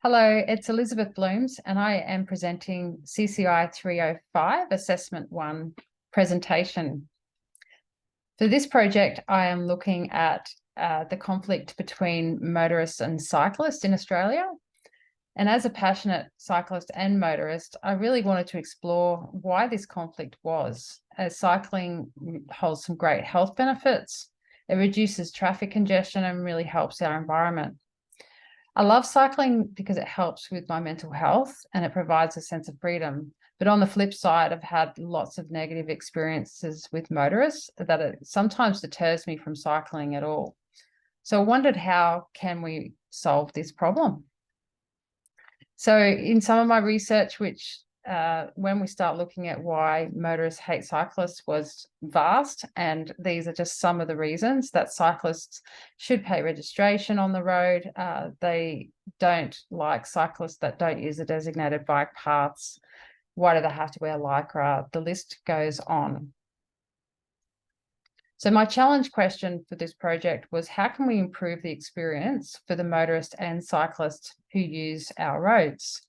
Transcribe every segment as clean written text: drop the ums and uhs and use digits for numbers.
Hello, it's Elizabeth Blooms, and I am presenting CCI1305 Assessment 1 presentation. For this project, I am looking at the conflict between motorists and cyclists in Australia. And as a passionate cyclist and motorist, I really wanted to explore why this conflict was, as cycling holds some great health benefits. It reduces traffic congestion and really helps our environment. I love cycling because it helps with my mental health and it provides a sense of freedom. But on the flip side, I've had lots of negative experiences with motorists that it sometimes deters me from cycling at all. So I wondered, how can we solve this problem? So in some of my research, which when we start looking at why motorists hate cyclists, was vast, and these are just some of the reasons that cyclists should pay registration on the road. They don't like cyclists that don't use the designated bike paths. Why do they have to wear lycra? The list goes on. So my challenge question for this project was, how can we improve the experience for the motorist and cyclists who use our roads?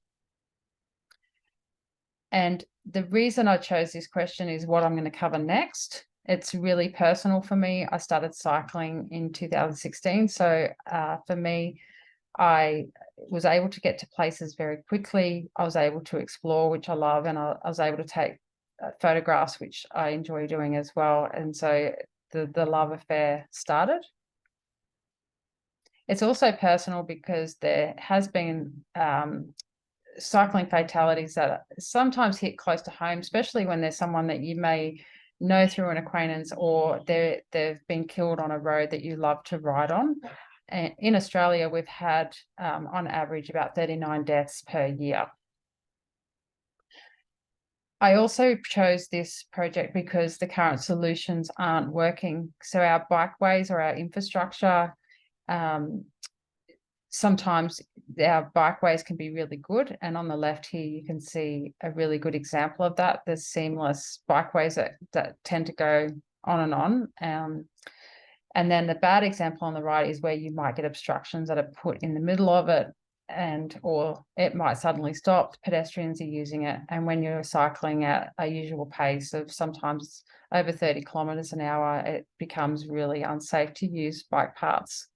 And the reason I chose this question is what I'm going to cover next. It's really personal for me. I started cycling in 2016. So for me, I was able to get to places very quickly. I was able to explore, which I love, and I was able to take photographs, which I enjoy doing as well. And so the love affair started. It's also personal because there has been cycling fatalities that sometimes hit close to home, especially when there's someone that you may know through an acquaintance, or they've been killed on a road that you love to ride on. And in Australia, we've had on average about 39 deaths per year. I also chose this project because the current solutions aren't working. So our bikeways or our infrastructure, sometimes our bikeways can be really good. And on the left here, you can see a really good example of that. There's seamless bikeways that tend to go on and on. And then the bad example on the right is where you might get obstructions that are put in the middle of it, or it might suddenly stop. Pedestrians are using it. And when you're cycling at a usual pace of sometimes over 30 kilometers an hour, it becomes really unsafe to use bike paths.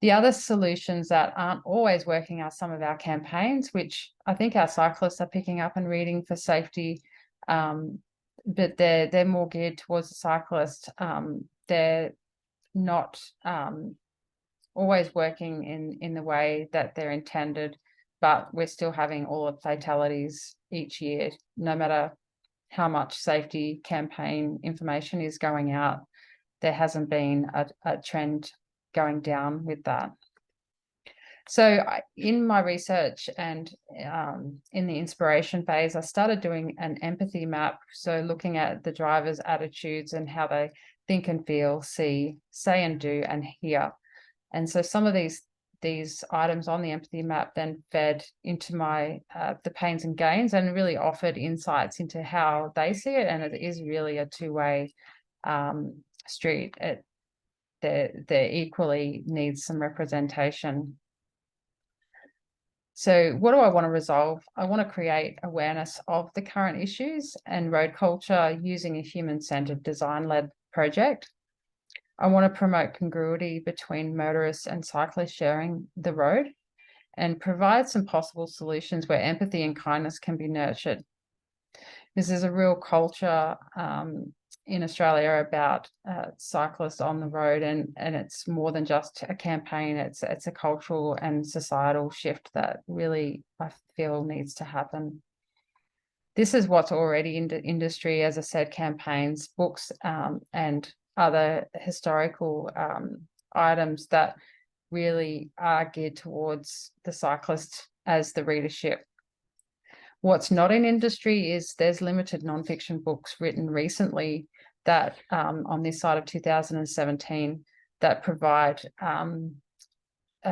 The other solutions that aren't always working are some of our campaigns, which I think our cyclists are picking up and reading for safety, but they're more geared towards the cyclist. They're not always working in the way that they're intended, but we're still having all of fatalities each year, no matter how much safety campaign information is going out. There hasn't been a trend going down with that. So in my research and in the inspiration phase, I started doing an empathy map. So looking at the drivers' attitudes and how they think and feel, see, say and do, and hear. And so some of these items on the empathy map then fed into my the pains and gains, and really offered insights into how they see it. And it is really a two-way street. There equally needs some representation. So what do I want to resolve? I want to create awareness of the current issues and road culture using a human-centered, design-led project. I want to promote congruity between motorists and cyclists sharing the road, and provide some possible solutions where empathy and kindness can be nurtured. This is a real culture in Australia about cyclists on the road, and it's more than just a campaign. It's a cultural and societal shift that really, I feel, needs to happen. This is what's already in the industry, as I said: campaigns, books, and other historical items that really are geared towards the cyclist as the readership. What's not in industry is there's limited nonfiction books written recently that on this side of 2017 that provide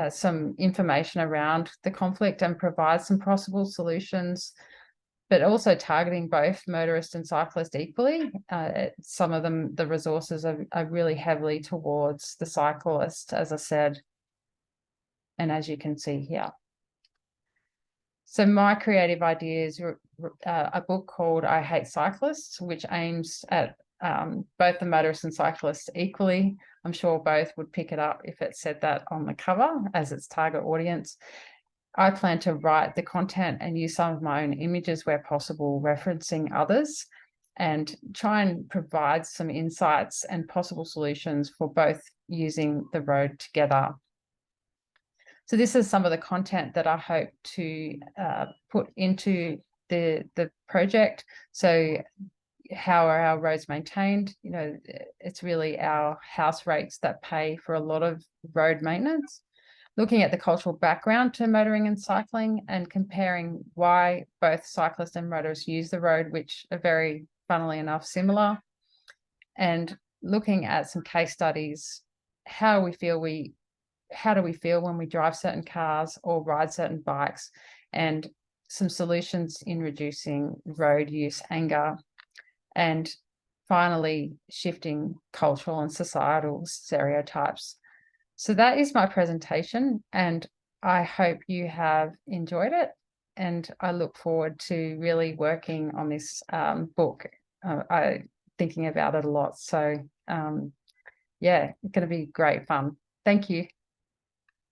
some information around the conflict and provide some possible solutions, but also targeting both motorists and cyclists equally. Some of them, the resources are really heavily towards the cyclist, as I said. and as you can see here. So my creative idea is a book called I Hate Cyclists, which aims at both the motorists and cyclists equally. I'm sure both would pick it up if it said that on the cover as its target audience. I plan to write the content and use some of my own images where possible, referencing others, and try and provide some insights and possible solutions for both using the road together. So this is some of the content that I hope to put into the project. So how are our roads maintained? You know, it's really our house rates that pay for a lot of road maintenance. Looking at the cultural background to motoring and cycling, and comparing why both cyclists and motorists use the road, which are very, funnily enough, similar. And looking at some case studies, how do we feel when we drive certain cars or ride certain bikes, and some solutions in reducing road use anger, and finally shifting cultural and societal stereotypes. So that is my presentation, and I hope you have enjoyed it, and I look forward to really working on this book. I'm thinking about it a lot. So yeah, it's going to be great fun. Thank you.